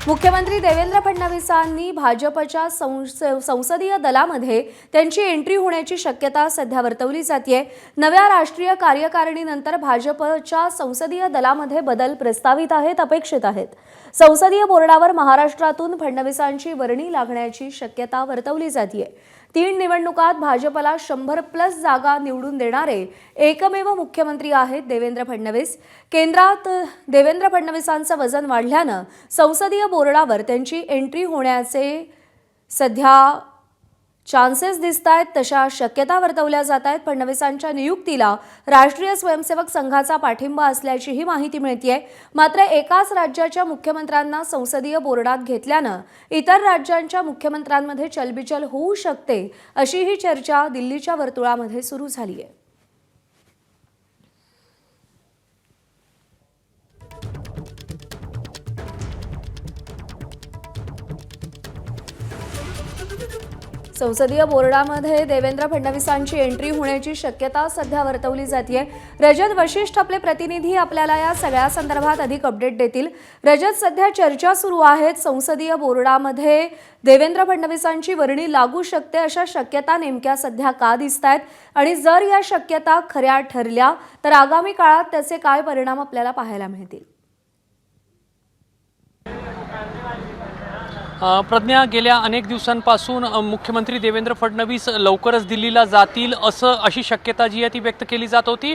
मुख्यमंत्री देवेंद्र फडणवीसांनी भाजपच्या संसदीय दलामध्ये त्यांची एंट्री होण्याची शक्यता सध्या वर्तवली जाते। नव्या राष्ट्रीय कार्यकारिणीनंतर भाजपच्या संसदीय दलामध्ये बदल प्रस्तावित आहेत, अपेक्षित आहेत। संसदीय बोर्डावर महाराष्ट्रातून फडणवीसांची वर्णी लागण्याची शक्यता वर्तवली जाते। 3 निवडणुकात भाजपला 100+ जागा निवडून देणारे एकमेव मुख्यमंत्री आहेत देवेंद्र फडणवीस। केंद्रात देवेंद्र फडणवीसांचं वजन वाढल्यानं संसदीय बोर्डावर त्यांची एंट्री होण्याचे सध्या चान्सेस दिसतायत, तशा शक्यता वर्तवल्या जात आहेत। फडणवीसांच्या नियुक्तीला राष्ट्रीय स्वयंसेवक संघाचा पाठिंबा असल्याचीही माहिती मिळतेय। मात्र एकाच राज्याच्या मुख्यमंत्र्यांना संसदीय बोर्डात घेतल्यानं इतर राज्यांच्या मुख्यमंत्र्यांमध्ये चलबिचल होऊ शकते, अशी ही चर्चा दिल्लीच्या वर्तुळामध्ये सुरू झाली आहे। संसदीय बोर्डामध्ये देवेंद्र फडणवीसांची एंट्री होण्याची शक्यता सध्या वर्तवली जाते। रजत वशिष्ठ आपले प्रतिनिधी आपल्याला या सगळ्या संदर्भात अधिक अपडेट देतील। रजत, सध्या चर्चा सुरू आहेत, संसदीय बोर्डामध्ये देवेंद्र फडणवीसांची वर्णी लागू शकते, अशा शक्यता नेमक्या सध्या का दिसतायत आणि जर या शक्यता खऱ्या ठरल्या तर आगामी काळात त्याचे काय परिणाम आपल्याला पाहायला मिळतील? प्रज्ञा, गेल्या अनेक दिवसांपासून मुख्यमंत्री देवेंद्र फडणवीस लवकरच दिल्लीला जातील अशी शक्यता जी आहे ती व्यक्त केली जात होती।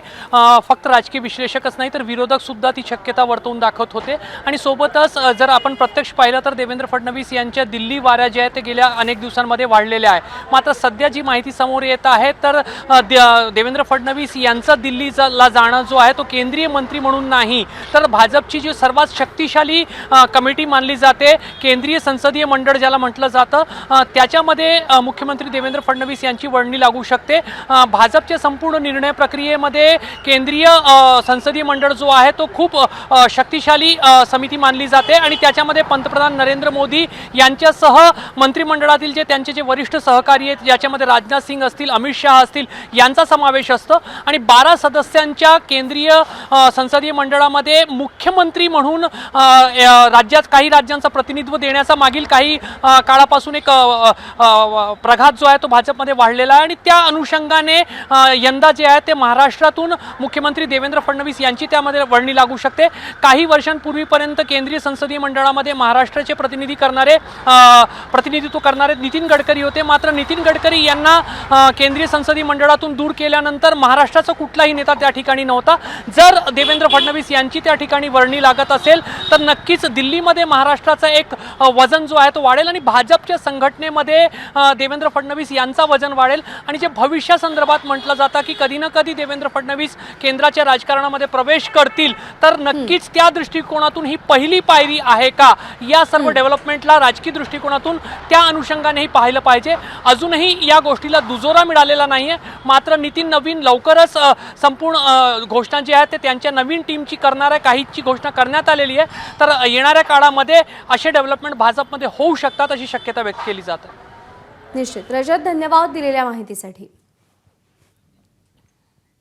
फक्त राजकीय विश्लेषकच नाही तर विरोधक सुद्धा ती शक्यता वर्तवून दाखवत होते आणि सोबतच जर आपण प्रत्यक्ष पाहिलं तर देवेंद्र फडणवीस यांच्या दिल्ली वाऱ्या ज्या आहेत ते गेल्या अनेक दिवसांमध्ये वाढलेल्या आहे। मात्र सध्या जी माहिती समोर येत आहे तर देवेंद्र फडणवीस यांचा दिल्लीला जाणं जो आहे तो केंद्रीय मंत्री म्हणून नाही तर भाजपची जी सर्वात शक्तिशाली कमिटी मानली जाते, केंद्रीय संसदीय मंडळ ज्याला म्हटलं जातं, त्याच्यामध्ये मुख्यमंत्री देवेंद्र फडणवीस यांची वर्णी लागू शकते। भाजपच्या संपूर्ण निर्णय प्रक्रियेमध्ये केंद्रीय संसदीय मंडळ जो आहे तो खूप शक्तिशाली समिती मानली जाते आणि त्याच्यामध्ये पंतप्रधान नरेंद्र मोदी यांच्यासह मंत्रिमंडळातील त्यांचे जे वरिष्ठ सहकारी आहेत, ज्याच्यामध्ये राजनाथ सिंग असतील, अमित शहा असतील, यांचा समावेश असतो आणि 12 सदस्यांच्या केंद्रीय संसदीय मंडळामध्ये मुख्यमंत्री म्हणून राज्यात काही राज्यांचं प्रतिनिधित्व देण्याचा मागील काही काळापासून एक प्रघात जो आहे तो भाजपमध्ये वाढलेला आहे आणि त्या अनुषंगाने यंदा जे आहे ते महाराष्ट्रातून मुख्यमंत्री देवेंद्र फडणवीस यांची त्यामध्ये वर्णी लागू शकते। काही वर्षांपूर्वीपर्यंत केंद्रीय संसदीय मंडळामध्ये महाराष्ट्राचे प्रतिनिधित्व करणारे नितीन गडकरी होते। मात्र नितीन गडकरी यांना केंद्रीय संसदीय मंडळातून दूर केल्यानंतर महाराष्ट्राचा कुठलाही नेता त्या ठिकाणी नव्हता। जर देवेंद्र फडणवीस यांची त्या ठिकाणी वर्णी लागत असेल तर नक्कीच दिल्लीमध्ये महाराष्ट्राचा एक वजन जो आहे तो वाढेल आणि भाजपच्या संघटनेमध्ये देवेंद्र फडणवीस यांचा वजन वाढेल आणि जे भविष्यासंदर्भात म्हटलं जातं की कधी ना कधी देवेंद्र फडणवीस केंद्राच्या राजकारणामध्ये प्रवेश करतील तर नक्कीच त्या दृष्टिकोनातून ही पहिली पायरी आहे का, या सर्व डेव्हलपमेंटला राजकीय दृष्टिकोनातून त्या अनुषंगानेही पाहिलं पाहिजे। अजूनही या गोष्टीला दुजोरा मिळालेला नाहीये। मात्र नितीन नवीन लवकरच संपूर्ण घोषणा जी आहे ते त्यांच्या नवीन टीमची करणार आहे, काहीची घोषणा करण्यात आलेली आहे। तर येणाऱ्या काळामध्ये असे डेव्हलपमेंट भाजपमध्ये होऊ शकतात अशी शक्यता व्यक्त केली जाते। निश्चित रजत, धन्यवाद दिलेल्या माहितीसाठी।